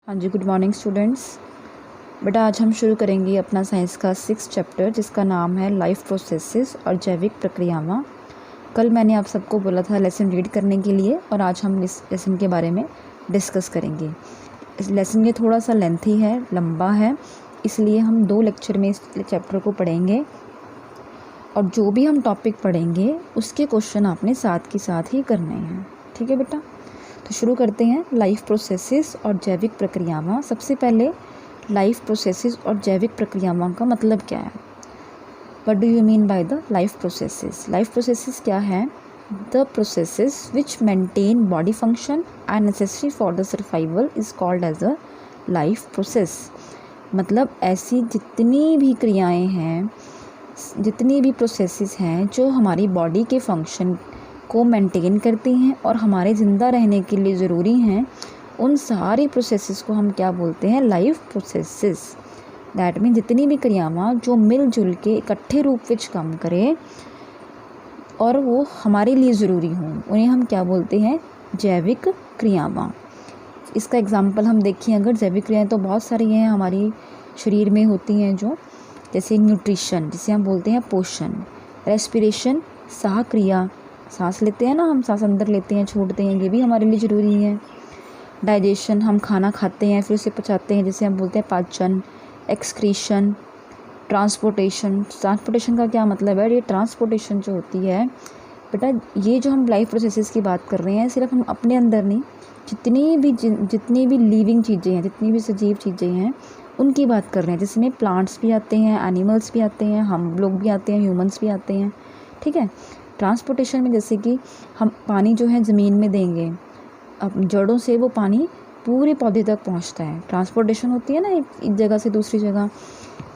हाँ जी, good morning students. बेटा आज हम शुरू करेंगे अपना साइंस का 6th चैप्टर जिसका नाम है लाइफ प्रोसेसेस और जैविक प्रक्रियावां। कल मैंने आप सबको बोला था लेसन रीड करने के लिए और आज हम इस लेसन के बारे में डिस्कस करेंगे। इस लेसन ये थोड़ा सा लेंथी है, लंबा है, इसलिए हम 2 लेक्चर में इस चैप्टर को पढ़ेंगे और जो भी हम टॉपिक पढ़ेंगे उसके क्वेश्चन आपने साथ के साथ ही करने हैं। ठीक है बेटा, तो शुरू करते हैं। लाइफ प्रोसेसेस और जैविक प्रक्रियावां। सबसे पहले लाइफ प्रोसेसेस और जैविक प्रक्रियावां का मतलब क्या है? What do you mean by the life processes? Life processes क्या है? The processes which maintain body function and necessary for the survival is called as a life process. मतलब ऐसी जितनी भी क्रियाएं हैं, जितनी भी प्रोसेसेस हैं जो हमारी बॉडी के फंक्शन को मेंटेन करती हैं और हमारे ज़िंदा रहने के लिए ज़रूरी हैं, उन सारी प्रोसेसेस को हम क्या बोलते हैं? Life processes. दैट मीन जितनी भी क्रियावां जो मिलजुल के इकट्ठे रूप विच काम करें और वो हमारे लिए ज़रूरी हों, उन्हें हम क्या बोलते हैं? जैविक क्रियावां। इसका एग्जाम्पल हम देखें, अगर जैविक क्रियाएँ तो बहुत सारी हैं हमारी शरीर में होती हैं, जो जैसे न्यूट्रिशन जिसे हम बोलते हैं पोषण, रेस्पिरेशन साह क्रिया, सांस लेते हैं ना हम, सांस अंदर लेते हैं छोड़ते हैं, ये भी हमारे लिए ज़रूरी है। डाइजेशन, हम खाना खाते हैं फिर उसे पचाते हैं, जिसे हम बोलते हैं पाचन। एक्सक्रीशन, ट्रांसपोर्टेशन का क्या मतलब है? ये ट्रांसपोर्टेशन जो होती है बेटा, ये जो हम लाइफ प्रोसेसेस की बात कर रहे हैं, सिर्फ हम अपने अंदर नहीं, जितनी भी लिविंग चीज़ें हैं, जितनी भी सजीव चीज़ें हैं, उनकी बात कर रहे हैं, जिसमें प्लांट्स भी आते हैं, एनिमल्स भी आते हैं, हम लोग भी आते हैं, ह्यूमंस भी आते हैं। ठीक है। ट्रांसपोर्टेशन में जैसे कि हम पानी जो है ज़मीन में देंगे, अब जड़ों से वो पानी पूरे पौधे तक पहुंचता है, ट्रांसपोर्टेशन होती है ना, एक जगह से दूसरी जगह।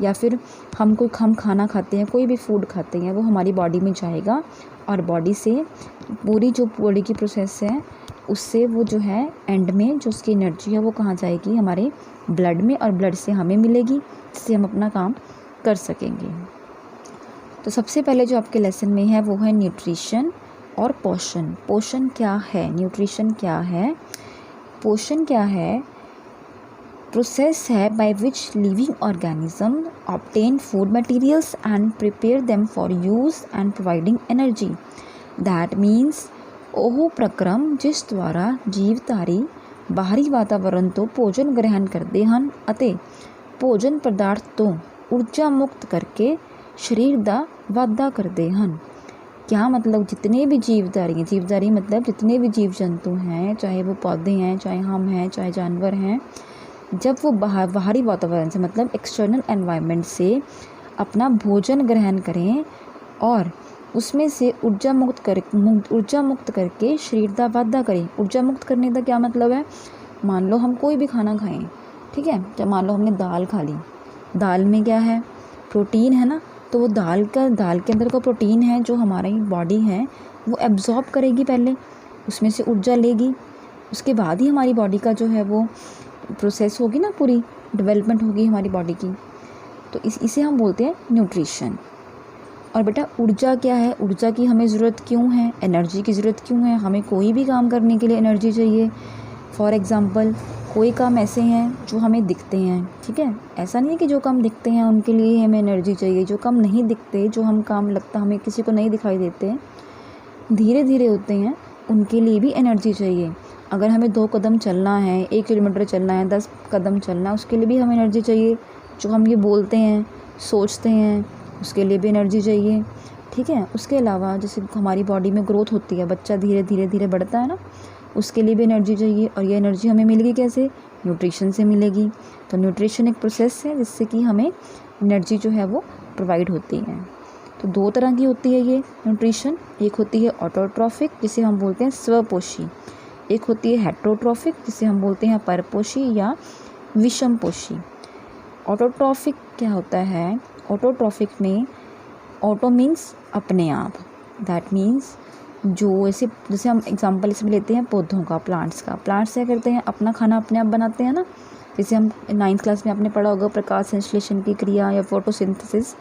या फिर हम खाना खाते हैं, कोई भी फूड खाते हैं, वो हमारी बॉडी में जाएगा और बॉडी से पूरी जो बॉडी की प्रोसेस है उससे वो जो है एंड में जो उसकी एनर्जी है वो कहाँ जाएगी? हमारे ब्लड में, और ब्लड से हमें मिलेगी, जिससे हम अपना काम कर सकेंगे। तो सबसे पहले जो आपके लेसन में है वो है न्यूट्रिशन और पोषण। पोषण क्या है? न्यूट्रिशन क्या है? पोषण क्या है? प्रोसेस है by which living organism obtain food materials and prepare them for use and providing energy. That means ਉਹ ਪ੍ਰਕਰਮ ਜਿਸ ਦੁਆਰਾ ਜੀਵਧਾਰੀ ਬਾਹਰੀ ਵਾਤਾਵਰਣ ਤੋਂ ਭੋਜਨ ਗ੍ਰਹਿਣ ਕਰਦੇ ਹਨ ਅਤੇ ਭੋਜਨ ਪਦਾਰਥ ਤੋਂ ਊਰਜਾ ਮੁਕਤ ਕਰਕੇ शरीर का वाधा करते हैं। क्या मतलब? जितने भी जीवधारी हैं, जीवधारी मतलब जितने भी जीव जंतु हैं, चाहे वो पौधे हैं, चाहे हम हैं, चाहे जानवर हैं, जब वो बाहरी वातावरण से मतलब एक्सटर्नल एनवायरनमेंट से अपना भोजन ग्रहण करें और उसमें से ऊर्जा मुक्त करके शरीर का वाधा करें। ऊर्जा मुक्त करने का क्या मतलब है? मान लो हम कोई भी खाना खाएं, ठीक है, जब मान लो हमने दाल खा ली, दाल में क्या है? प्रोटीन है ना, तो वो दाल के अंदर का प्रोटीन है जो हमारी बॉडी है वो एब्जॉर्ब करेगी, पहले उसमें से ऊर्जा लेगी, उसके बाद ही हमारी बॉडी का जो है वो प्रोसेस होगी ना, पूरी डेवलपमेंट होगी हमारी बॉडी की। तो इसे हम बोलते हैं न्यूट्रिशन। और बेटा ऊर्जा क्या है? ऊर्जा की हमें ज़रूरत क्यों है? एनर्जी की ज़रूरत क्यों है? हमें कोई भी काम करने के लिए एनर्जी चाहिए। फॉर एग्ज़ाम्पल कोई काम ऐसे हैं जो हमें दिखते हैं, ठीक है, ऐसा नहीं है कि जो काम दिखते हैं उनके लिए हमें एनर्जी चाहिए। जो काम नहीं दिखते, जो हम काम लगता हमें किसी को नहीं दिखाई देते, धीरे धीरे होते हैं, उनके लिए भी एनर्जी चाहिए। अगर हमें 2 कदम चलना है, 1 किलोमीटर चलना है, 10 कदम चलना है, उसके लिए भी हमें एनर्जी चाहिए। जो हम ये बोलते हैं, सोचते हैं, उसके लिए भी एनर्जी चाहिए। ठीक है। उसके अलावा जैसे हमारी बॉडी में ग्रोथ होती है, बच्चा धीरे धीरे बढ़ता है ना, उसके लिए भी एनर्जी चाहिए। और ये एनर्जी हमें मिलेगी कैसे? न्यूट्रिशन से मिलेगी। तो न्यूट्रिशन एक प्रोसेस है जिससे कि हमें एनर्जी जो है वो प्रोवाइड होती है। तो 2 तरह की होती है ये न्यूट्रिशन। एक होती है ऑटोट्रॉफिक, जिसे हम बोलते हैं स्वपोषी। एक होती है हेट्रोट्रॉफिक, जिसे हम बोलते हैं परपोषी या विषमपोषी। ऑटोट्रॉफिक क्या होता है? ऑटोट्रॉफिक में ऑटो मीन्स अपने आप, दैट मीन्स जो जैसे हम एग्जांपल इसमें लेते हैं पौधों का, प्लांट्स का। प्लांट्स क्या करते हैं? अपना खाना अपने आप बनाते हैं ना। जैसे हम 9th क्लास में आपने पढ़ा होगा प्रकाश संश्लेषण की क्रिया या फोटोसिंथेसिस,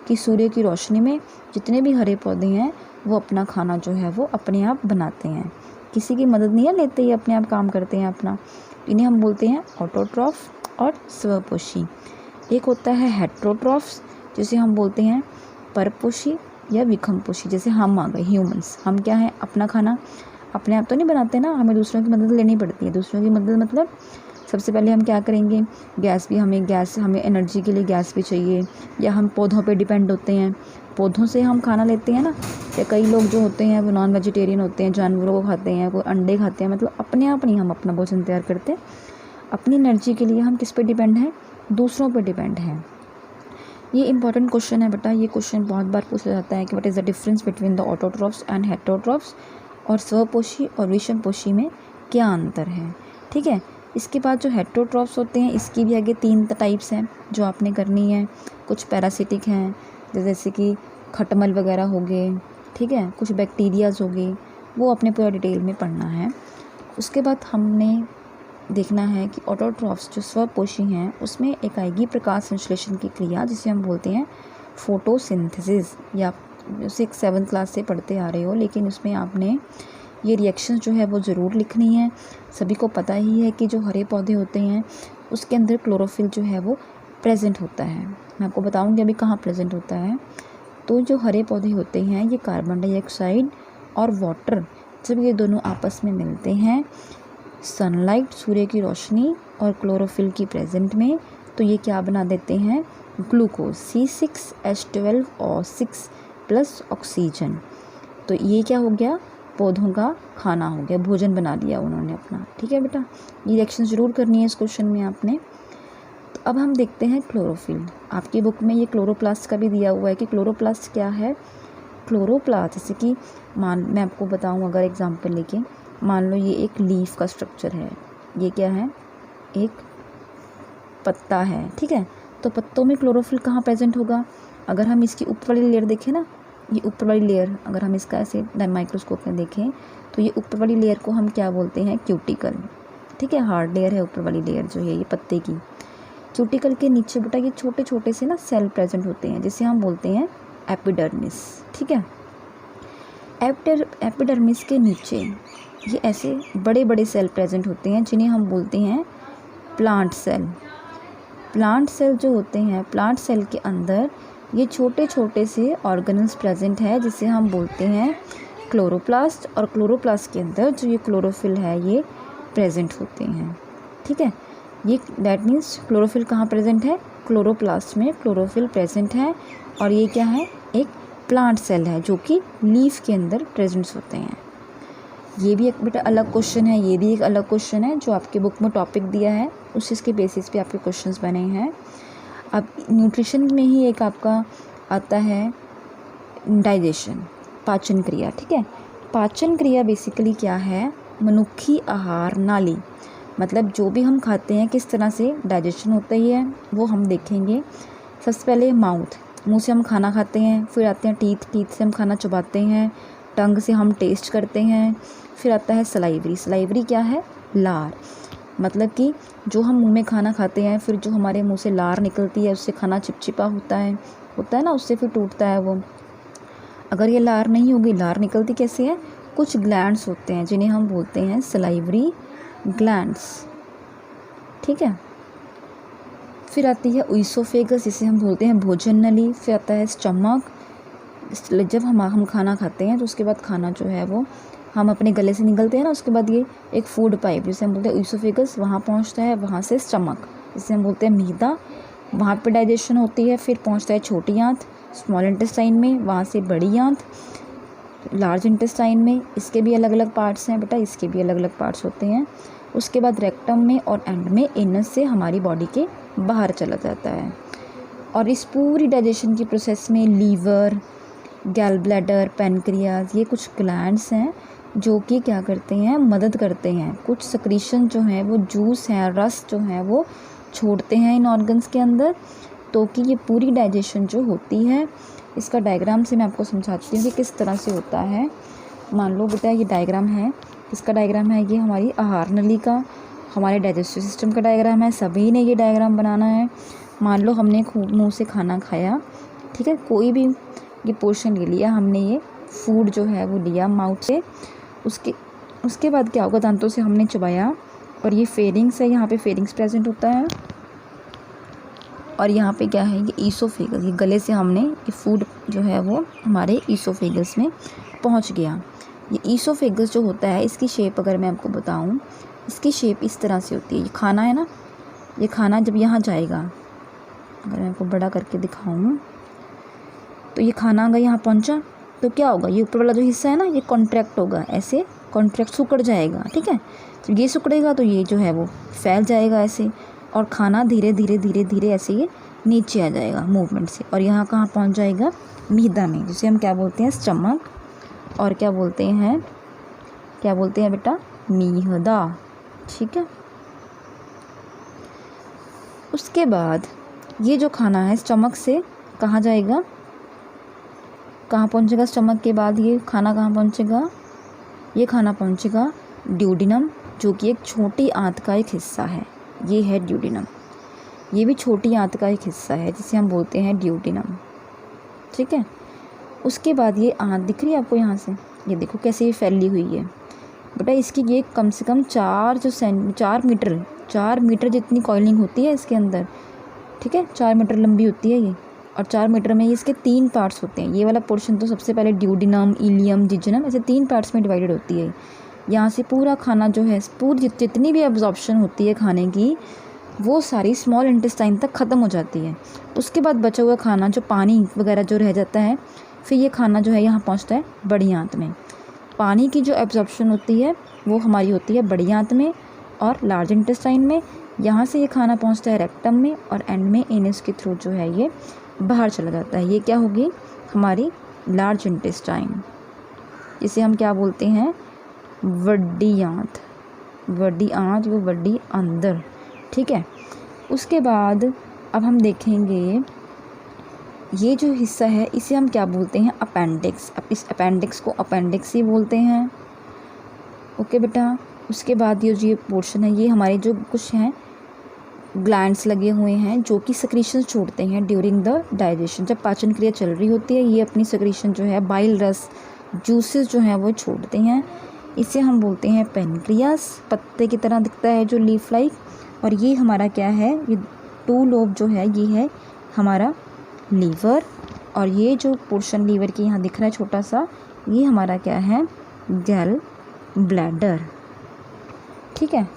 कि सूर्य की रोशनी में जितने भी हरे पौधे हैं वो अपना खाना जो है वो अपने आप बनाते हैं। किसी की मदद नहीं है लेते, ही अपने आप काम करते हैं अपना। इन्हें हम बोलते हैं ऑटोट्रॉफ और स्वपोषी। एक होता है हेट्रोट्रॉफ्स, जिसे हम बोलते हैं परपोषी या विखमपोषी। जैसे हम आ गए ह्यूमंस, हम क्या है, अपना खाना अपने आप तो नहीं बनाते ना, हमें दूसरों की मदद लेनी पड़ती है। दूसरों की मदद मतलब सबसे पहले हम क्या करेंगे, हमें एनर्जी के लिए गैस भी चाहिए, या हम पौधों पे डिपेंड होते हैं, पौधों से हम खाना लेते हैं ना। या कई लोग जो होते हैं वो नॉन वेजिटेरियन होते हैं, जानवरों को खाते हैं, कोई अंडे खाते हैं, मतलब अपने आप नहीं हम अपना भोजन तैयार करते। अपनी एनर्जी के लिए हम किस पे डिपेंड हैं, दूसरों पे डिपेंड हैं। ये इंपॉर्टेंट क्वेश्चन है बेटा, ये क्वेश्चन बहुत बार पूछा जाता है कि what is the difference between the autotrophs and heterotrophs, और स्वपोषी और विषमपोषी में क्या अंतर है। ठीक है, इसके बाद जो हेटेरोट्रॉफ्स होते हैं, इसकी भी आगे 3 टाइप्स हैं जो आपने करनी है। कुछ पैरासिटिक हैं, जैसे कि खटमल वगैरह हो गए, ठीक है, कुछ बैक्टीरियाज हो गए, वो अपने पूरा डिटेल में पढ़ना है। उसके बाद हमने देखना है कि ऑटोट्रॉफ्स जो स्वपोषी हैं, उसमें एक आएगी प्रकाश संश्लेषण की क्रिया, जिसे हम बोलते हैं फोटोसिंथेसिस। या 6-7 क्लास से पढ़ते आ रहे हो, लेकिन उसमें आपने ये रिएक्शन जो है वो ज़रूर लिखनी है। सभी को पता ही है कि जो हरे पौधे होते हैं उसके अंदर क्लोरोफिल जो है वो प्रेजेंट होता है। मैं आपको बताऊंगी अभी कहाँ प्रेजेंट होता है। तो जो हरे पौधे होते हैं, ये कार्बन डाइऑक्साइड और वाटर, जब ये दोनों आपस में मिलते हैं, सनलाइट, सूर्य की रोशनी और क्लोरोफिल की प्रेजेंट में, तो ये क्या बना देते हैं, ग्लूकोज C6H12O6 प्लस ऑक्सीजन। तो ये क्या हो गया, पौधों का खाना हो गया, भोजन बना लिया उन्होंने अपना। ठीक है बेटा, ये रिएक्शन ज़रूर करनी है इस क्वेश्चन में आपने। तो अब हम देखते हैं क्लोरोफिल। आपकी बुक में ये क्लोरोप्लास्ट का भी दिया हुआ है कि क्लोरोप्लास्ट क्या है। क्लोरोप्लास्ट, जैसे कि मैं आपको बताऊं अगर एग्जांपल लेके, मान लो ये एक लीफ का स्ट्रक्चर है, ये क्या है, एक पत्ता है, ठीक है। तो पत्तों में क्लोरोफिल कहाँ प्रेजेंट होगा, अगर हम इसकी ऊपर वाली लेयर देखें ना, ये ऊपर वाली लेयर, अगर हम इसका ऐसे माइक्रोस्कोप में देखें तो ये ऊपर वाली लेयर को हम क्या बोलते हैं, क्यूटिकल। ठीक है, हार्ड लेयर है ऊपर वाली लेयर जो है ये पत्ते की। क्यूटिकल के नीचे बेटा ये छोटे छोटे से ना सेल प्रेजेंट होते हैं, जिसे हम बोलते हैं एपिडर्मिस। ठीक है, एपिडर्मिस के नीचे ये ऐसे बड़े बड़े सेल प्रेजेंट होते हैं, जिन्हें हम बोलते हैं प्लांट सेल। प्लांट सेल जो होते हैं, प्लांट सेल के अंदर ये छोटे छोटे से ऑर्गेनल्स प्रेजेंट है, जिसे हम बोलते हैं क्लोरोप्लास्ट। और क्लोरोप्लास्ट के अंदर जो ये क्लोरोफिल है ये प्रेजेंट होते हैं। ठीक है, ये दैट मीन्स क्लोरोफिल कहाँ प्रेजेंट है, क्लोरोप्लास्ट में क्लोरोफिल प्रेजेंट है। और ये क्या है, एक प्लांट सेल है जो कि लीफ के अंदर प्रेजेंट्स होते हैं। ये भी एक बेटा अलग क्वेश्चन है, ये भी एक अलग क्वेश्चन है जो आपके बुक में टॉपिक दिया है, उस चीज़ के बेसिस पे आपके क्वेश्चंस बने हैं। अब न्यूट्रिशन में ही एक आपका आता है डाइजेशन, पाचन क्रिया। ठीक है, पाचन क्रिया बेसिकली क्या है, मनुक्खी आहार नाली, मतलब जो भी हम खाते हैं किस तरह से डाइजेशन होता ही है वो हम देखेंगे। सबसे पहले माउथ, मुंह से हम खाना खाते हैं, फिर आते हैं टीथ से हम खाना चबाते हैं, टंग से हम टेस्ट करते हैं, फिर आता है सलाइवरी। सलाइवरी क्या है, लार, मतलब कि जो हम मुंह में खाना खाते हैं, फिर जो हमारे मुंह से लार निकलती है उससे खाना चिपचिपा होता है ना, उससे फिर टूटता है वो। अगर ये लार नहीं होगी, लार निकलती कैसे है, कुछ ग्लैंड्स होते हैं जिन्हें हम बोलते हैं सलाइवरी ग्लैंड्स। ठीक है, फिर आती है ईसोफेगस, जिसे हम बोलते हैं भोजन नली। फिर आता है स्टमक, जब हम खाना खाते हैं तो उसके बाद खाना जो है वो हम अपने गले से निकलते हैं ना, उसके बाद ये एक फूड पाइप जिसे हम बोलते हैं ईसोफेगस, वहाँ पहुँचता है, वहाँ से स्टमक जिसे हम बोलते हैं मीदा, वहाँ पे डाइजेशन होती है। फिर पहुँचता है छोटी आंत स्मॉल इंटेस्टाइन में, वहाँ से बड़ी आंत लार्ज इंटेस्टाइन में। इसके भी अलग अलग पार्ट्स हैं बेटा, इसके भी अलग अलग पार्ट्स होते हैं। उसके बाद रेक्टम में और एंड में एनस से हमारी बॉडी के बाहर चला जाता है। और इस पूरी डाइजेशन की प्रोसेस में लीवर, गैल ब्लैडर, पैनक्रियाज, ये कुछ ग्लैंड्स हैं जो कि क्या करते हैं, मदद करते हैं। कुछ सक्रीशन जो है वो जूस है, रस जो है वो छोड़ते हैं इन ऑर्गन्स के अंदर, तो कि ये पूरी डाइजेशन जो होती है, इसका डायग्राम से मैं आपको समझाती हूँ कि किस तरह से होता है। मान लो बेटा ये डायग्राम है, इसका डायग्राम है ये हमारी आहार नली का, हमारे डाइजेस्टिव सिस्टम का डायग्राम है, सभी ने ये डायग्राम बनाना है। मान लो हमने मुँह से खाना खाया, ठीक है, कोई भी ये पोर्शन ले लिया हमने, ये फूड जो है वो लिया माउथ से, उसके उसके बाद क्या होगा, दांतों से हमने चबाया और ये फेरिंग्स है, यहाँ पे फेरिंग्स प्रेजेंट होता है और यहाँ पे क्या है, ये ईसोफेगस, ये गले से हमने ये फूड जो है वो हमारे ईसोफेगस में पहुँच गया। ये ईसोफेगस जो होता है, इसकी शेप अगर मैं आपको बताऊँ, इसकी शेप इस तरह से होती है। ये खाना है ना, ये खाना जब यहाँ जाएगा, अगर मैं आपको बड़ा करके दिखाऊँ तो ये खाना अगर यहाँ पहुँचा तो क्या होगा, ये ऊपर वाला जो हिस्सा है ना, ये कॉन्ट्रैक्ट होगा, ऐसे कॉन्ट्रैक्ट सिकुड़ जाएगा। ठीक है, जब ये सिकुड़ेगा तो ये जो है वो फैल जाएगा ऐसे, और खाना धीरे धीरे धीरे धीरे ऐसे ये नीचे आ जाएगा मूवमेंट से, और यहाँ कहाँ पहुँच जाएगा, मीदा में, जिसे हम क्या बोलते हैं, स्टमक, और क्या बोलते हैं बेटा, मीहदा। ठीक है, उसके बाद ये जो खाना है स्टमक से कहाँ जाएगा, कहाँ पहुँचेगा, स्टमक के बाद ये खाना कहाँ पहुँचेगा, ये खाना पहुँचेगा ड्यूडिनम, जो कि एक छोटी आंत का एक हिस्सा है। ये है ड्यूडिनम, ये भी छोटी आंत का एक हिस्सा है जिसे हम बोलते हैं ड्यूडिनम। ठीक है, उसके बाद ये आंत दिख रही है आपको यहाँ से, ये देखो कैसे ये फैली हुई है बेटा। इसकी ये कम से कम 4 मीटर जितनी कॉइलिंग होती है इसके अंदर। ठीक है, 4 मीटर लंबी होती है ये, और 4 मीटर में इसके 3 पार्ट्स होते हैं। ये वाला पोर्शन तो सबसे पहले ड्यूडिनम, इलियम, जिजनम, ऐसे 3 पार्ट्स में डिवाइडेड होती है। यहाँ से पूरा खाना जो है, पूरी जितनी भी एब्जॉर्प्शन होती है खाने की, वो सारी स्मॉल इंटेस्टाइन तक ख़त्म हो जाती है। उसके बाद बचा हुआ खाना, जो पानी वगैरह जो रह जाता है, फिर ये खाना जो है यहाँ पहुँचता है बड़ी आंत में। पानी की जो एब्जॉर्प्शन होती है वो हमारी होती है बड़ी आंत में और लार्ज इंटेस्टाइन में। यहाँ से ये खाना पहुँचता है रेक्टम में, और एंड में एनस के थ्रू जो है ये बाहर चला जाता है। ये क्या होगी, हमारी लार्ज इंटेस्टाइन, इसे हम क्या बोलते हैं, वड्डी आंत। वड्डी आंत, वो वड्डी अंदर। ठीक है, उसके बाद अब हम देखेंगे ये जो हिस्सा है इसे हम क्या बोलते हैं, अपेंडिक्स। अब इस अपेंडिक्स को अपेंडिक्स ही बोलते हैं। ओके बेटा, उसके बाद ये पोर्शन है, ये हमारे जो कुछ हैं ग्लैंड्स लगे हुए हैं जो कि सेक्रीशन छोड़ते हैं ड्यूरिंग द डाइजेशन। जब पाचन क्रिया चल रही होती है, ये अपनी सेक्रीशन जो है, बाइल रस, जूसेस जो हैं वो छोड़ते हैं। इसे हम बोलते हैं पेनक्रियास। पत्ते की तरह दिखता है जो लीफ लाइक, और ये हमारा क्या है, ये 2 लोब जो है ये है हमारा लीवर, और ये जो पोर्शन लीवर की यहाँ दिख रहा है छोटा सा, ये हमारा क्या है, गैल ब्लैडर। ठीक है,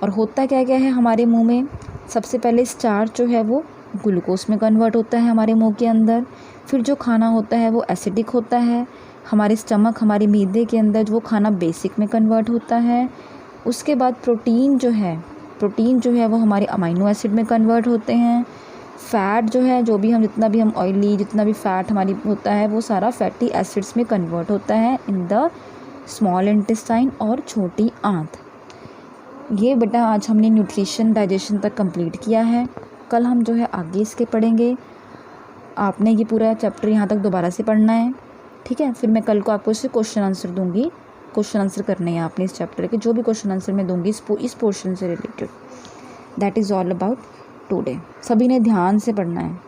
और होता क्या क्या है हमारे मुंह में, सबसे पहले स्टार्च जो है वो ग्लूकोज में कन्वर्ट होता है हमारे मुंह के अंदर। फिर जो खाना होता है वो एसिडिक होता है। हमारे स्टमक, हमारे मीदे के अंदर जो खाना बेसिक में कन्वर्ट होता है। उसके बाद प्रोटीन जो है वो हमारे अमाइनो एसिड में कन्वर्ट होते हैं। फ़ैट जो है, जो भी हम जितना भी हम ऑयली, जितना भी फ़ैट हमारी होता है, वो सारा फैटी एसिड्स में कन्वर्ट होता है इन द स्मॉल इंटेस्टाइन और छोटी आंत। ये बेटा आज हमने न्यूट्रिशन डाइजेशन तक कंप्लीट किया है। कल हम जो है आगे इसके पढ़ेंगे। आपने ये पूरा चैप्टर यहाँ तक दोबारा से पढ़ना है। ठीक है, फिर मैं कल को आपको इससे क्वेश्चन आंसर दूंगी। क्वेश्चन आंसर करने हैं आपने इस चैप्टर के, जो भी क्वेश्चन आंसर मैं दूंगी इस पोर्शन से related. That is all about today. सभी ने ध्यान से पढ़ना है।